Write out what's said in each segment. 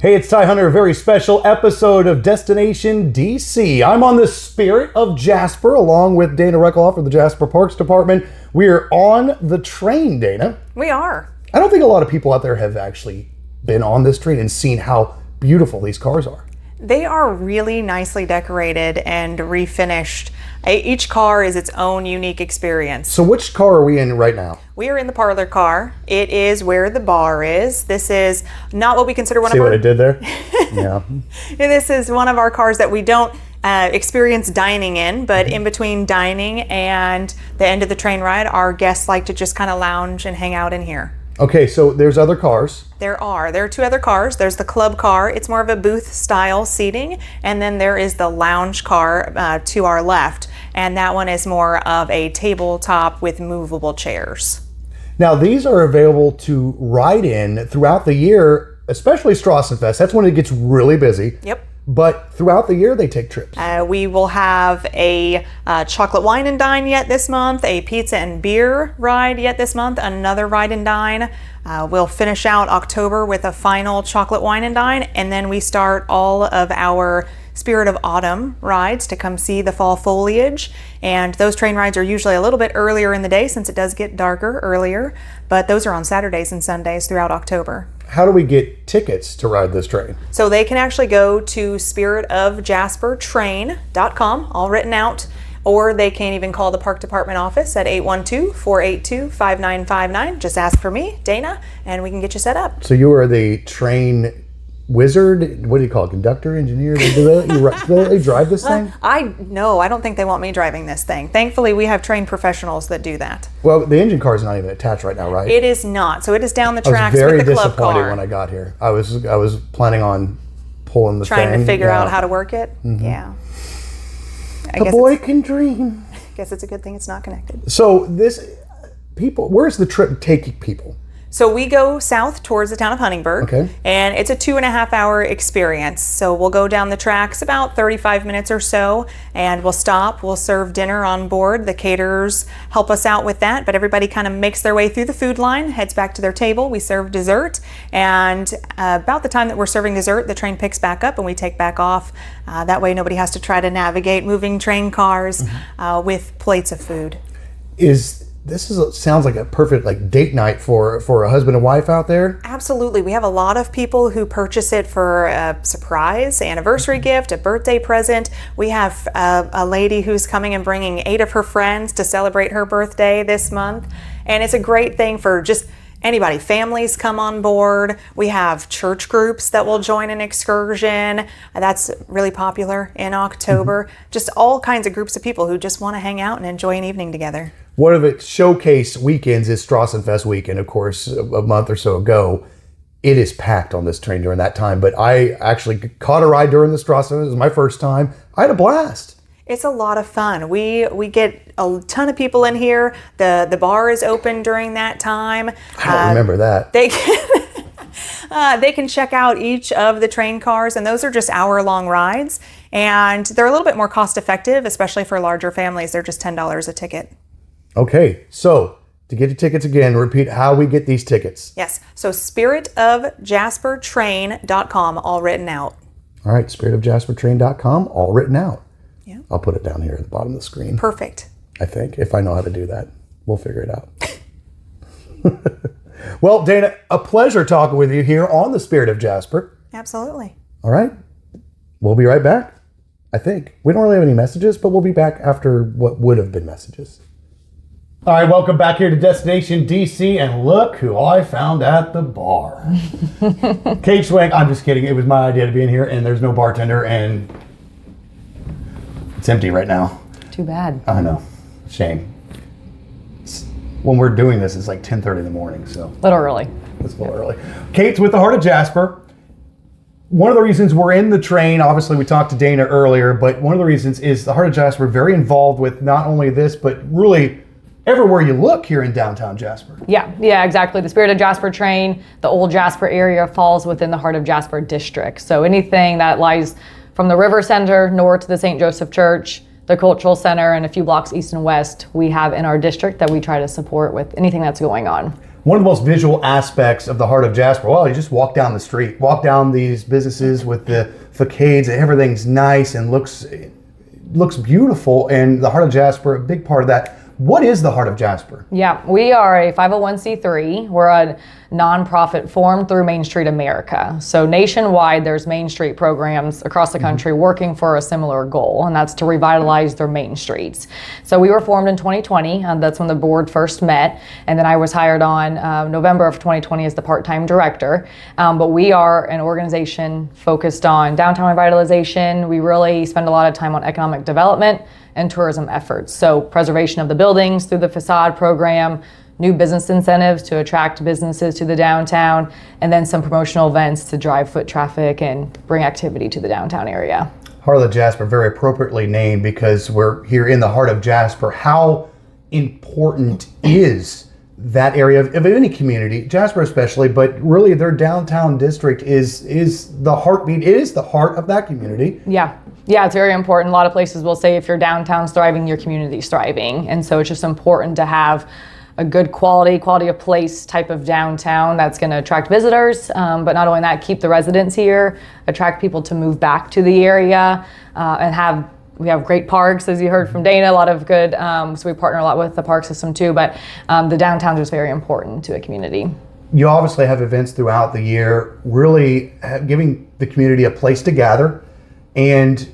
Hey, it's Ty Hunter, a very special episode of Destination DC. I'm on the Spirit of Jasper along with Dana Reckloff of the Jasper Parks Department. We are on the train, Dana. We are. I don't think a lot of people out there have actually been on this train and seen how beautiful these cars are. They are really nicely decorated and refinished. Each car is its own unique experience. So which car are we in right now? We are in the parlor car. It is where the bar is. This is not what we consider one See of our... what I did there? Yeah. This is one of our cars that we don't experience dining in, but in between dining and the end of the train ride, our guests like to just kind of lounge and hang out in here. Okay, so there's other cars. There are two other cars. There's the club car. It's more of a booth style seating. And then there is the lounge car to our left. And that one is more of a tabletop with movable chairs. Now, these are available to ride in throughout the year, especially Strassenfest. That's when it gets really busy. Yep. But throughout the year, they take trips. We will have a chocolate wine and dine yet this month, a pizza and beer ride yet this month, another ride and dine. We'll finish out October with a final chocolate wine and dine, and then we start all of our Spirit of Autumn rides to come see the fall foliage. And those train rides are usually a little bit earlier in the day since it does get darker earlier, but those are on Saturdays and Sundays throughout October. How do we get tickets to ride this train? So they can actually go to spiritofjaspertrain.com, all written out, or they can even call the park department office at 812-482-5959. Just ask for me, Dana, and we can get you set up. So you are the train wizard? What do you call it? Conductor, engineer? Do they drive this thing? I don't think they want me driving this thing. Thankfully, we have trained professionals that do that. Well, the engine car is not even attached right now, right? It is not. So it is down the I tracks was very with the club disappointed car. when I got here. I was planning on pulling the Trying thing. to figure out how to work it. Mm-hmm. Yeah. The boy can dream. I guess it's a good thing it's not connected. So where's the trip taking people? So we go south towards the town of Huntingburg, okay, and it's a 2.5 hour experience. So we'll go down the tracks about 35 minutes or so, and we'll stop. We'll serve dinner on board. The caterers help us out with that, but everybody kind of makes their way through the food line, heads back to their table. We serve dessert, and about the time that we're serving dessert, the train picks back up and we take back off. That way nobody has to try to navigate moving train cars with plates of food. Sounds like a perfect date night for a husband and wife out there. Absolutely. We have a lot of people who purchase it for a surprise anniversary gift, a birthday present. We have a lady who's coming and bringing 8 of her friends to celebrate her birthday this month. And it's a great thing for just anybody. Families come on board. We have church groups that will join an excursion. That's really popular in October. Just all kinds of groups of people who just want to hang out and enjoy an evening together. One of its showcase weekends is Strassenfest weekend, of course, a month or so ago. It is packed on this train during that time, but I actually caught a ride during the Strassenfest. It was my first time. I had a blast. It's a lot of fun. We get a ton of people in here. The bar is open during that time. I don't remember that. They can check out each of the train cars, and those are just hour-long rides. And they're a little bit more cost-effective, especially for larger families. They're just $10 a ticket. Okay, so to get your tickets again, repeat how we get these tickets. Yes, so spiritofjaspertrain.com, all written out. All right, spiritofjaspertrain.com, all written out. Yeah. I'll put it down here at the bottom of the screen. Perfect. I think, if I know how to do that. We'll figure it out. Well, Dana, a pleasure talking with you here on the Spirit of Jasper. Absolutely. All right. We'll be right back, I think. We don't really have any messages, but we'll be back after what would have been messages. All right, welcome back here to Destination DC, and look who I found at the bar. Kate Schwenk, I'm just kidding. It was my idea to be in here, and there's no bartender, and it's empty right now. Too bad. I know. Shame. When we're doing this, it's like 10:30 in the morning, so. A little early. It's a little early. Kate's with the Heart of Jasper. One of the reasons we're in the train, obviously we talked to Dana earlier, but one of the reasons is the Heart of Jasper very involved with not only this, but really everywhere you look here in downtown Jasper. Yeah, exactly. The Spirit of Jasper train, the old Jasper area falls within the Heart of Jasper district. So anything that lies from the River Center north to the St. Joseph Church, the Cultural Center, and a few blocks east and west, we have in our district that we try to support with anything that's going on. one of the most visual aspects of the heart of Jasper, well, you just walk down the street, walk down these businesses with the facades, and everything's nice and looks beautiful. And the heart of Jasper, a big part of that. What is the Heart of Jasper? Yeah, we are a 501c3. We're a nonprofit formed through Main Street America. So nationwide, there's Main Street programs across the country working for a similar goal, and that's to revitalize their main streets. So we were formed in 2020, and that's when the board first met, and then I was hired on November of 2020 as the part-time director. But we are an organization focused on downtown revitalization. We really spend a lot of time on economic development and tourism efforts. So preservation of the buildings through the facade program, new business incentives to attract businesses to the downtown, and then some promotional events to drive foot traffic and bring activity to the downtown area. Heart of Jasper, very appropriately named because we're here in the heart of Jasper. How important is that area of any community, Jasper especially, but really their downtown district is the heartbeat. It is the heart of that community. Yeah, it's very important. A lot of places will say if your downtown's thriving, your community's thriving. And so it's just important to have a good quality of place type of downtown that's going to attract visitors, but not only that, keep the residents here, attract people to move back to the area, and we have great parks, as you heard from Dana, a lot of good, so we partner a lot with the park system too, but the downtown is very important to a community. You obviously have events throughout the year, really giving the community a place to gather and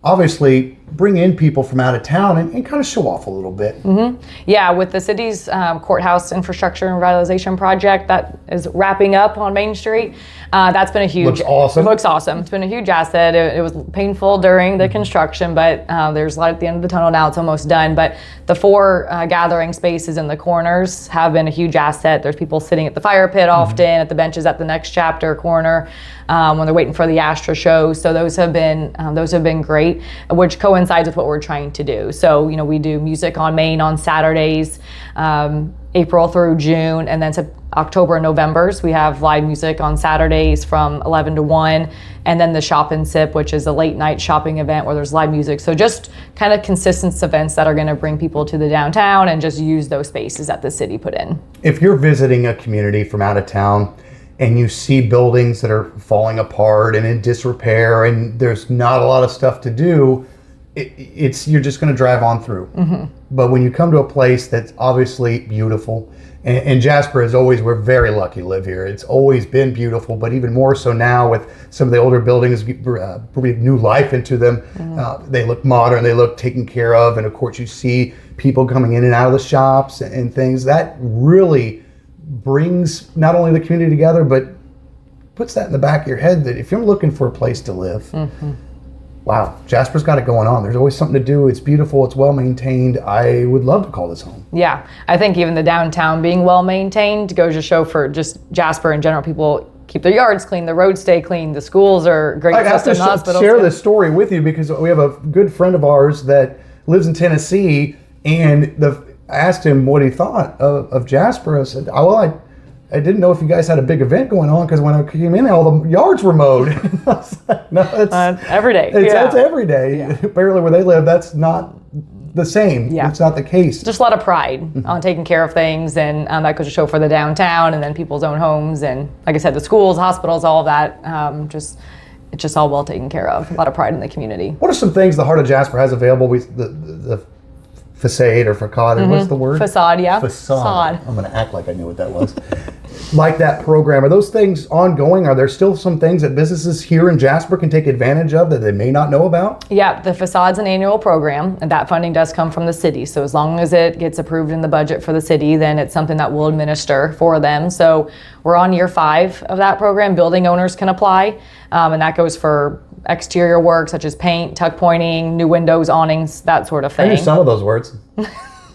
obviously bring in people from out of town and kind of show off a little bit. Mm-hmm. Yeah, with the city's courthouse infrastructure and revitalization project that is wrapping up on Main Street, that's been a huge... Looks awesome. Looks awesome. It's been a huge asset. It was painful during the construction, but there's light at the end of the tunnel now. It's almost done. But the 4 gathering spaces in the corners have been a huge asset. There's people sitting at the fire pit often, at the benches at the next chapter corner, when they're waiting for the Astra show. So those have been great, which coincides with what we're trying to do. So, we do music on Main on Saturdays, April through June, and then October and November's. We have live music on Saturdays from 11 to 1, and then the Shop and Sip, which is a late night shopping event where there's live music. So just kind of consistent events that are going to bring people to the downtown and just use those spaces that the city put in. If you're visiting a community from out of town and you see buildings that are falling apart and in disrepair and there's not a lot of stuff to do, you're just going to drive on through. Mm-hmm. But when you come to a place that's obviously beautiful, and Jasper is always, we're very lucky to live here. It's always been beautiful, but even more so now with some of the older buildings, breathe new life into them. Mm-hmm. They look modern, they look taken care of, and of course you see people coming in and out of the shops and things. That really brings not only the community together, but puts that in the back of your head that if you're looking for a place to live, mm-hmm. Wow, Jasper's got it going on. There's always something to do. It's beautiful. It's well maintained. I would love to call this home. Yeah, I think even the downtown being well maintained goes to show for just Jasper in general. People keep their yards clean, the roads stay clean, the schools are great. I have to share this story with you because we have a good friend of ours that lives in Tennessee, and I asked him what he thought of Jasper. I said, I didn't know if you guys had a big event going on because when I came in, all the yards were mowed. I was like, no, it's every day. It's every day. Yeah. Apparently, where they live, that's not the same. Yeah. It's not the case. Just a lot of pride on taking care of things, and that goes to show for the downtown, and then people's own homes, and like I said, the schools, hospitals, all of that. It's just all well taken care of. A lot of pride in the community. What are some things the Heart of Jasper has available? The facade or facade, or what's the word? Facade, yeah. Facade. I'm going to act like I knew what that was. Like that program, are those things ongoing? Are there still some things that businesses here in Jasper can take advantage of that they may not know about? Yeah, the facade's an annual program, and that funding does come from the city. So as long as it gets approved in the budget for the city, then it's something that we'll administer for them. So we're on year 5 of that program. Building owners can apply, and that goes for exterior work such as paint, tuck pointing, new windows, awnings, that sort of thing. I knew some of those words.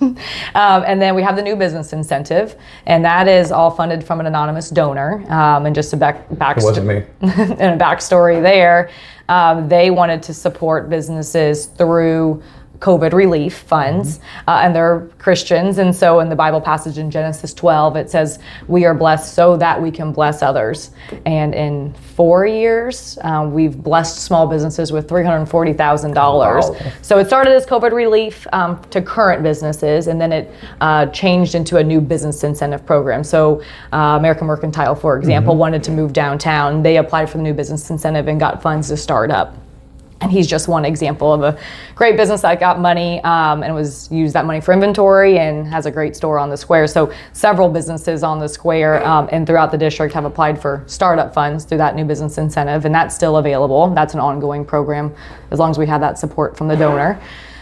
And then we have the new business incentive, and that is all funded from an anonymous donor. And just a backstory. It wasn't me. And a backstory there, they wanted to support businesses through COVID relief funds, and they're Christians. And so in the Bible passage in Genesis 12, it says, we are blessed so that we can bless others. And in 4 years, we've blessed small businesses with $340,000. Wow. So it started as COVID relief to current businesses, and then it changed into a new business incentive program. So American Mercantile, for example, wanted to move downtown. They applied for the new business incentive and got funds to start up. And he's just one example of a great business that got money and used that money for inventory and has a great store on the square. So several businesses on the square and throughout the district have applied for startup funds through that new business incentive, and that's still available. That's an ongoing program as long as we have that support from the donor.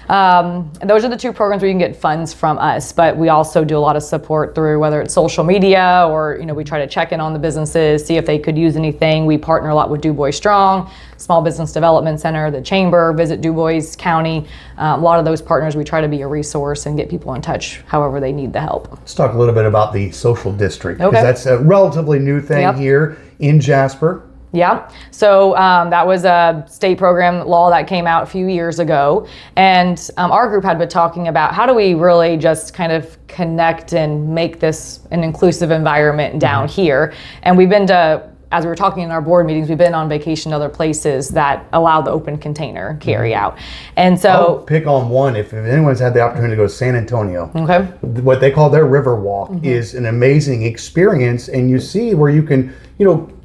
And those are the two programs where you can get funds from us, but we also do a lot of support through whether it's social media or, we try to check in on the businesses, see if they could use anything. We partner a lot with Du Bois Strong, Small Business Development Center, the Chamber, Visit Du Bois County. A lot of those partners, we try to be a resource and get people in touch however they need the help. Let's talk a little bit about the social district, because Okay. that's a relatively new thing here in Jasper. Yeah, so that was a state program law that came out a few years ago. And our group had been talking about how do we really just kind of connect and make this an inclusive environment down here. And we've been to, as we were talking in our board meetings, we've been on vacation to other places that allow the open container carry out. And so I'll pick on one. If anyone's had the opportunity to go to San Antonio, okay. what they call their river walk is an amazing experience, and you see where you can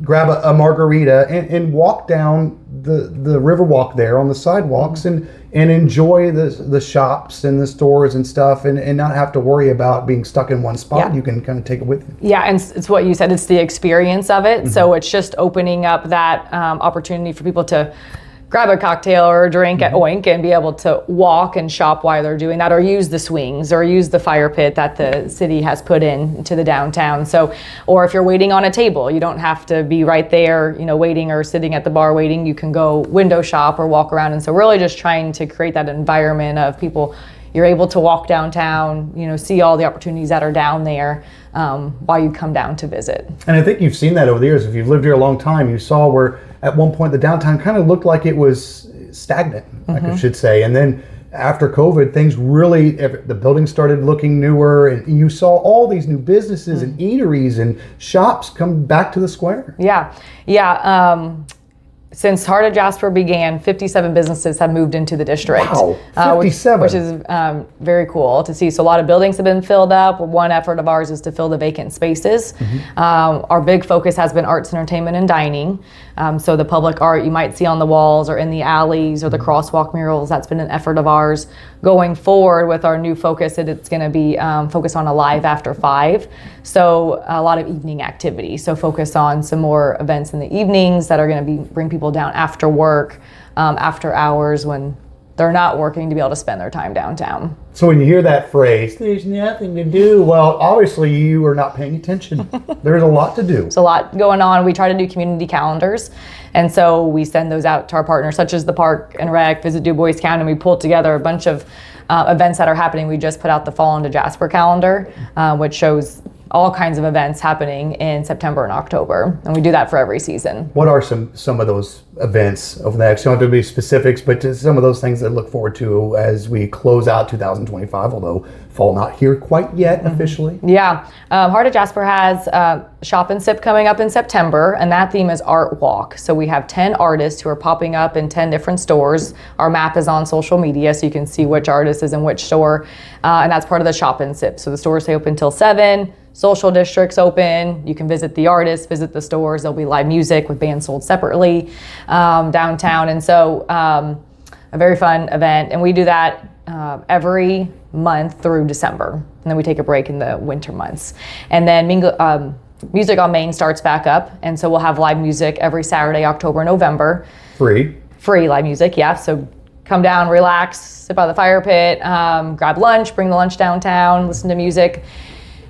grab a margarita and walk down the river walk there on the sidewalks and enjoy the shops and the stores and stuff and not have to worry about being stuck in one spot. Yeah. You can kind of take it with you. Yeah, and it's what you said, it's the experience of it. So it's just opening up that opportunity for people to grab a cocktail or a drink at Oink and be able to walk and shop while they're doing that, or use the swings or use the fire pit that the city has put in to the downtown. So, or if you're waiting on a table, you don't have to be right there, waiting or sitting at the bar waiting. You can go window shop or walk around. And so really just trying to create that environment of people, you're able to walk downtown, see all the opportunities that are down there while you come down to visit. And I think you've seen that over the years. If you've lived here a long time, you saw where at one point the downtown kind of looked like it was stagnant, like I should say. And then after COVID, things really, the buildings started looking newer, and you saw all these new businesses and eateries and shops come back to the square. Yeah. Since Heart of Jasper began, 57 businesses have moved into the district. Wow, 57. Which is very cool to see. So a lot of buildings have been filled up. One effort of ours is to fill the vacant spaces. Our big focus has been arts, entertainment, and dining. So the public art you might see on the walls or in the alleys or the crosswalk murals, that's been an effort of ours. Going forward with our new focus, it's going to be focused on Alive After 5. So a lot of evening activity. So focus on some more events in the evenings that are going to bring people down after work, after hours when they're not working, to be able to spend their time downtown. So when you hear that phrase, there's nothing to do, well, obviously you are not paying attention. There's a lot to do. There's a lot going on. We try to do community calendars, and so we send those out to our partners, such as the Park and Rec, Visit Du Bois County, and we pull together a bunch of events that are happening. We just put out the Fall into Jasper calendar, which shows all kinds of events happening in September and October, and we do that for every season. What are some of those events over the next? You don't have to be specifics, but just some of those things that look forward to as we close out 2025, although fall not here quite yet officially. Yeah, Heart of Jasper has Shop and Sip coming up in September, and that theme is Art Walk. So we have 10 artists who are popping up in 10 different stores. Our map is on social media, so you can see which artist is in which store, and that's part of the Shop and Sip. So the stores stay open till 7. Social districts open. You can visit the artists, visit the stores. There'll be live music with bands sold separately downtown. And so a very fun event. And we do that every month through December. And then we take a break in the winter months. And then Music on Main starts back up. And so we'll have live music every Saturday, October, November. Free Live music, yeah. So come down, relax, sit by the fire pit, grab lunch, bring the lunch downtown, listen to music.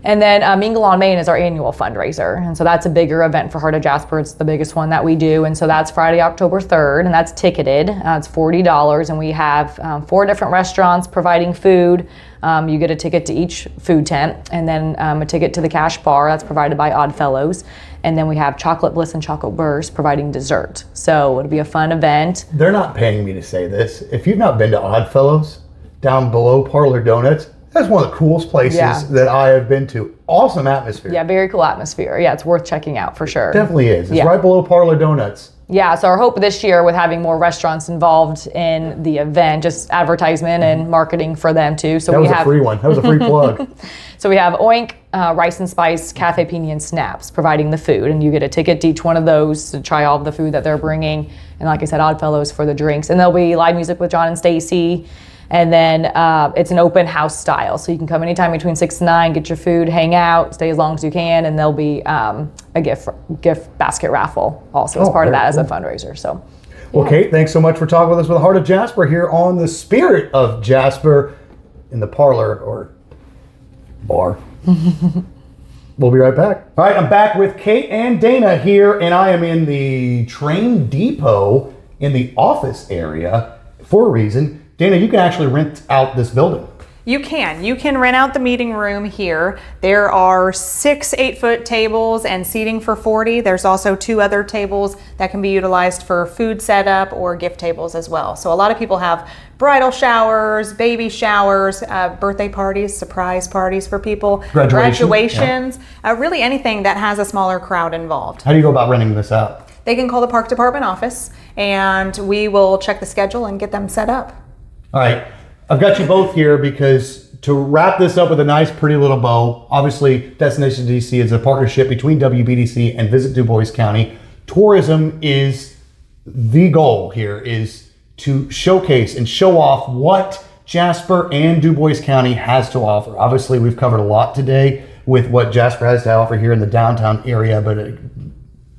And then Mingle on Main is our annual fundraiser. And so that's a bigger event for Heart of Jasper. It's the biggest one that we do. And so that's Friday, October 3rd, and that's ticketed. It's $40. And we have 4 different restaurants providing food. You get a ticket to each food tent, and then a ticket to the Cash Bar that's provided by Odd Fellows. And then we have Chocolate Bliss and Chocolate Burst providing dessert. So it'll be a fun event. They're not paying me to say this. If you've not been to Odd Fellows, down below Parlor Donuts. That's one of the coolest places that I have been to. Awesome atmosphere. Yeah, very cool atmosphere. Yeah, it's worth checking out for sure. Definitely is. It's right below Parlor Donuts. Yeah, so our hope this year with having more restaurants involved in the event, just advertisement and marketing for them too. So that was a free one. That was a free plug. So we have Oink, Rice and Spice, Cafe Pina and Snaps providing the food, and you get a ticket to each one of those to try all of the food that they're bringing. And like I said, Oddfellows for the drinks. And there'll be live music with John and Stacy. And then it's an open house style. So you can come anytime between 6 to 9, get your food, hang out, stay as long as you can. And there'll be a gift basket raffle also as part of that as a fundraiser. So, well, Kate, thanks so much for talking with us with the Heart of Jasper here on the Spirit of Jasper in the Parlor or bar. We'll be right back. All right, I'm back with Kate and Dana here, and I am in the train depot in the office area for a reason. Dana, you can actually rent out this building. You can rent out the meeting room here. There are 6 8-foot tables and seating for 40. There's also 2 other tables that can be utilized for food setup or gift tables as well. So a lot of people have bridal showers, baby showers, birthday parties, surprise parties for people, graduations, really anything that has a smaller crowd involved. How do you go about renting this out? They can call the park department office and we will check the schedule and get them set up. All right, I've got you both here because to wrap this up with a nice, pretty little bow, obviously Destination DC is a partnership between WBDC and Visit Du Bois County. Tourism is the goal here, is to showcase and show off what Jasper and Du Bois County has to offer. Obviously, we've covered a lot today with what Jasper has to offer here in the downtown area, but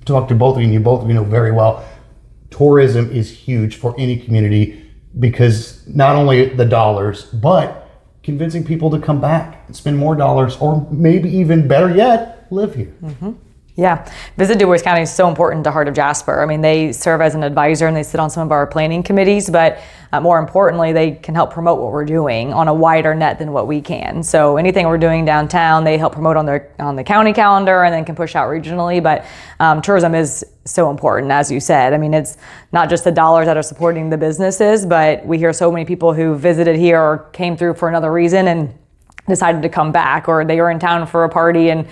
talk to both of you, and you both of you know very well, tourism is huge for any community, because not only the dollars, but convincing people to come back and spend more dollars, or maybe even better yet, live here. Mm-hmm. Yeah, Visit Du Bois County is so important to Heart of Jasper. I mean, they serve as an advisor and they sit on some of our planning committees, but more importantly, they can help promote what we're doing on a wider net than what we can. So anything we're doing downtown, they help promote on the county calendar and then can push out regionally. But tourism is so important, as you said. I mean, it's not just the dollars that are supporting the businesses, but we hear so many people who visited here or came through for another reason and decided to come back, or they were in town for a party and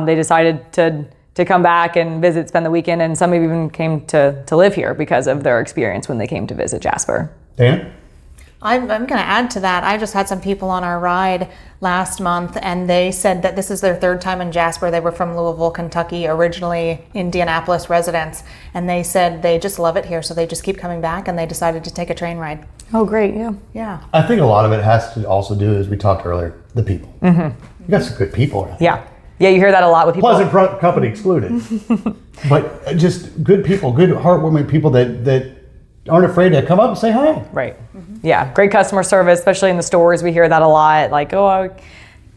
they decided to come back and visit, spend the weekend, and some even came to live here because of their experience when they came to visit Jasper. Dan? I'm going to add to that. I just had some people on our ride last month, and they said that this is their 3rd time in Jasper. They were from Louisville, Kentucky, originally Indianapolis residents, and they said they just love it here, so they just keep coming back, and they decided to take a train ride. Oh, great, yeah. Yeah. I think a lot of it has to also do, as we talked earlier, the people. Mm-hmm. You got some good people around. Yeah. Yeah, you hear that a lot with people. Pleasant company excluded. But just good people, good heartwarming people that aren't afraid to come up and say hi. Right. Mm-hmm. Yeah, great customer service, especially in the stores. We hear that a lot. Like, oh, I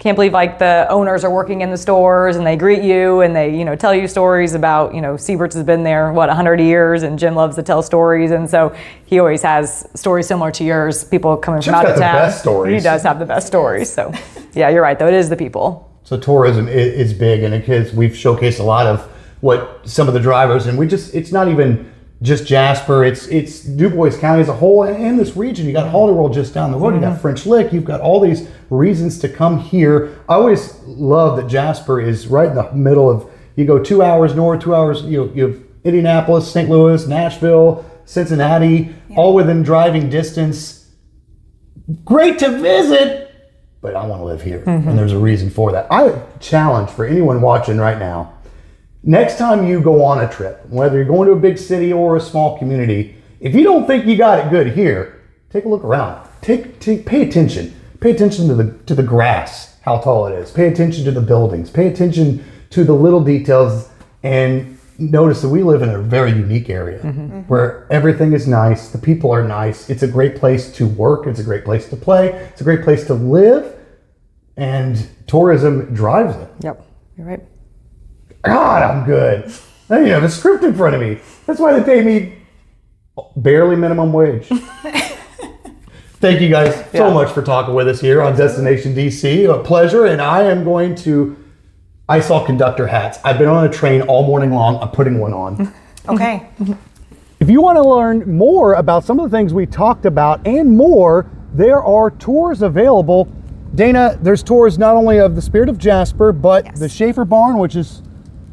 can't believe like the owners are working in the stores and they greet you and they, tell you stories about, Siebert's has been there, 100 years, and Jim loves to tell stories. And so he always has stories similar to yours, people coming from out of town. Jim's got the best stories. He does have the best stories. So yeah, you're right though. It is the people. So tourism is big, and we've showcased a lot of what some of the drivers, and it's not even just Jasper, it's Du Bois County as a whole and this region. You got Holiday World just down the road, you got French Lick, you've got all these reasons to come here. I always love that Jasper is right in the middle of, you go 2 hours north, 2 hours, you have Indianapolis, St. Louis, Nashville, Cincinnati, all within driving distance. Great to visit, but I want to live here, and there's a reason for that. I challenge for anyone watching right now, next time you go on a trip, whether you're going to a big city or a small community, if you don't think you got it good here, take a look around. Pay attention. Pay attention to the grass, how tall it is. Pay attention to the buildings. Pay attention to the little details, and notice that we live in a very unique area where everything is nice, the people are nice, it's a great place to work, it's a great place to play, it's a great place to live, and tourism drives it. Yep, you're right. God, I'm good. I have a script in front of me. That's why they pay me barely minimum wage. Thank you guys so much for talking with us here on Destination DC. A pleasure, and I saw conductor hats. I've been on a train all morning long. I'm putting one on. Okay. If you want to learn more about some of the things we talked about and more, there are tours available. Dana, there's tours not only of the Spirit of Jasper, but the Schaefer Barn, which is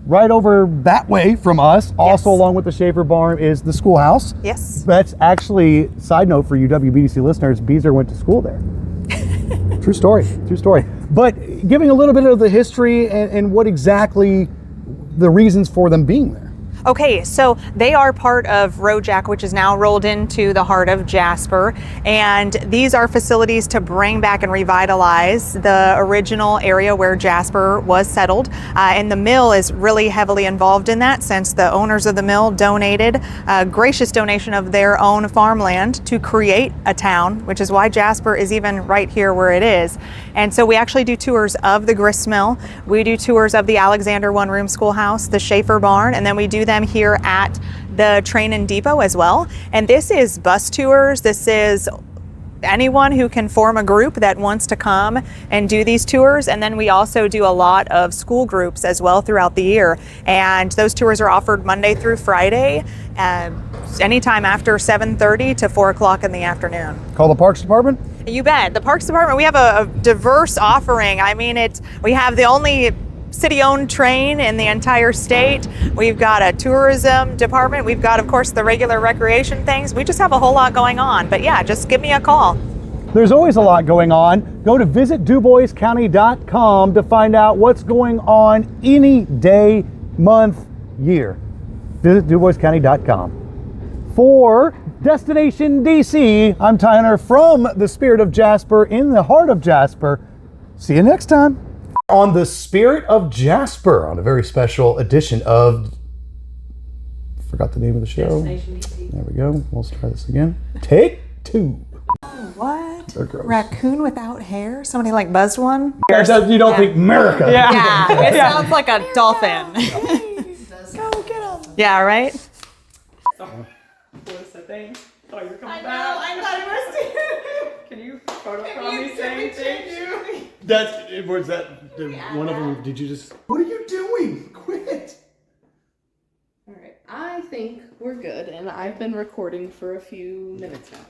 right over that way from us. Also along with the Schaefer Barn is the schoolhouse. Yes. That's actually, side note for you WBDC listeners, Beezer went to school there. True story, true story. But giving a little bit of the history and what exactly the reasons for them being there. Okay, so they are part of Rojack, which is now rolled into the heart of Jasper. And these are facilities to bring back and revitalize the original area where Jasper was settled. And the mill is really heavily involved in that, since the owners of the mill donated a gracious donation of their own farmland to create a town, which is why Jasper is even right here where it is. And so we actually do tours of the grist mill. We do tours of the Alexander one-room schoolhouse, the Schaefer Barn, and then we do them here at the train and depot as well. And this is bus tours. This is anyone who can form a group that wants to come and do these tours. And then we also do a lot of school groups as well throughout the year. And those tours are offered Monday through Friday, anytime after 7:30 to 4 o'clock in the afternoon. Call the Parks Department? You bet. The Parks Department, we have a diverse offering. I mean, we have the only city-owned train in the entire state. We've got a tourism department. We've got, of course, the regular recreation things. We just have a whole lot going on. But yeah, just give me a call. There's always a lot going on. Go to visitduboiscounty.com to find out what's going on any day, month, year. Visit duboiscounty.com. For Destination DC, I'm Tyler from the Spirit of Jasper in the heart of Jasper. See you next time. On the Spirit of Jasper, on a very special edition of, forgot the name of the show. Destination DC. There we go. Let's try this again. Take 2. What? They're gross. Raccoon without hair? Somebody like buzzed one? You don't think America? Yeah, it sounds like a dolphin. Go get him. Yeah, right? Thanks. Oh, you're coming back. I thought it was too. Can you photocopy me saying thank you? Was that one of them? Did you just? What are you doing? Quit. All right. I think we're good, and I've been recording for a few minutes now.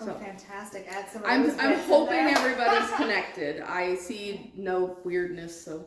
So Fantastic. Add some of I'm those bits in hoping there. everybody's connected. I see no weirdness, so